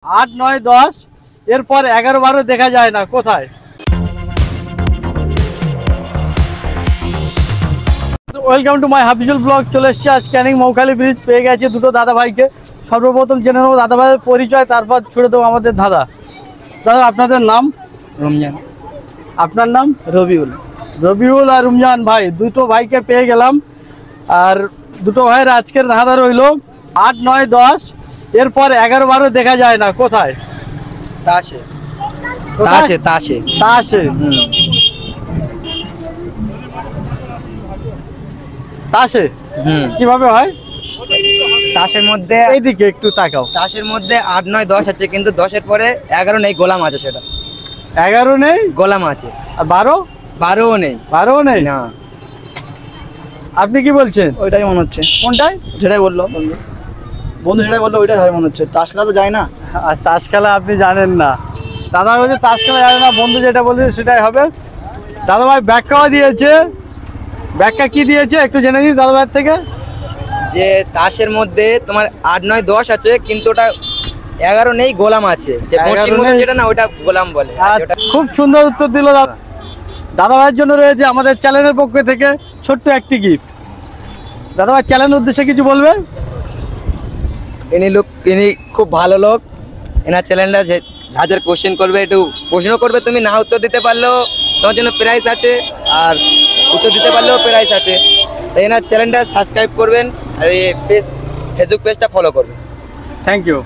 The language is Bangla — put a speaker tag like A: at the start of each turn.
A: 8, 9, 10 এরপর 11, 12 দেখা যায় না কোথায়? Welcome to my Hafizul blog. চলে এসেছি আজ ক্যানিং মৌখালি ব্রিজ। পেয়ে গেছে দুটো দাদা ভাইকে। সর্বপ্রথম জেনে নেবো দাদা ভাইয়ের পরিচয়, তারপর ছুড়ে দেবো আমাদের দাদা। দাদা আপনাদের নাম?
B: রমজান।
A: আপনার নাম?
B: রবিউল।
A: রবিউল আর রমজান ভাই, দুটো ভাইকে পেয়ে গেলাম। আর দুটো ভাইয়ের আজকের ধাঁধা রইল 8, 9, 10 এরপর 11, 12 দেখা যায় না কোথায়?
B: তাসে।
A: কোথায়?
B: তাসে তাসে
A: তাসে। তাসে কিভাবে হয়?
B: তাসের মধ্যে
A: এইদিকে একটু তাকাও।
B: তাসের মধ্যে 8, 9, 10 আছে, কিন্তু 10-এর পরে 11 নেই, গোলাম আছে। সেটা
A: 11 নেই,
B: গোলাম আছে।
A: আর 12?
B: 12ও নেই।
A: 12ও নেই
B: না,
A: আপনি কি বলছেন?
C: ওইটাই মনে হচ্ছে।
A: কোনটাই?
C: যেটাই বললো বন্ধু যেটাই বললো ওইটাই হয় মনে হচ্ছে। তাস খেলা তো যায় না।
A: আর তাস খেলা আপনি জানেন না। দাদা বলছে তাস খেলা জানে না, বন্ধু যেটা বলছে সেটাই হবে। দাদা ভাই ব্যাখ্যাও দিয়েছে। ব্যাখ্যা কি দিয়েছে একটু জেনে নিন দাদা ভাইয়ের থেকে।
B: যে তাসের মধ্যে তোমার 8, 9, 10 আছে, কিন্তু ওটা 11 নেই, গোলাম আছে। যে
A: 11
B: বড়শির মতো
A: নেই।
B: যেটা না, ওটা গোলাম বলে। আর
A: আর
B: যেটা
A: খুব সুন্দর উত্তর দিল দাদা। দাদা ভাইয়ের জন্য রয়েছে আমাদের চ্যানেলের পক্ষ থেকে ছোট্ট একটি গিফট। দাদা ভাই চ্যানেলের উদ্দেশ্যে কিছু বলবেন?
B: ইনি খুব ভালো লোক। এনার চ্যানেলটা যে যাদের কোশ্চেন করবে, একটু প্রশ্ন করবে, তুমি না উত্তর দিতে পারলেও তোমার জন্য প্রাইজ আছে, আর উত্তর দিতে পারলেও প্রাইজ আছে। তাই এনার চ্যানেলটা সাবস্ক্রাইব করবেন, আর এই ফেসবুক পেজটা ফলো করবেন।
A: Thank you.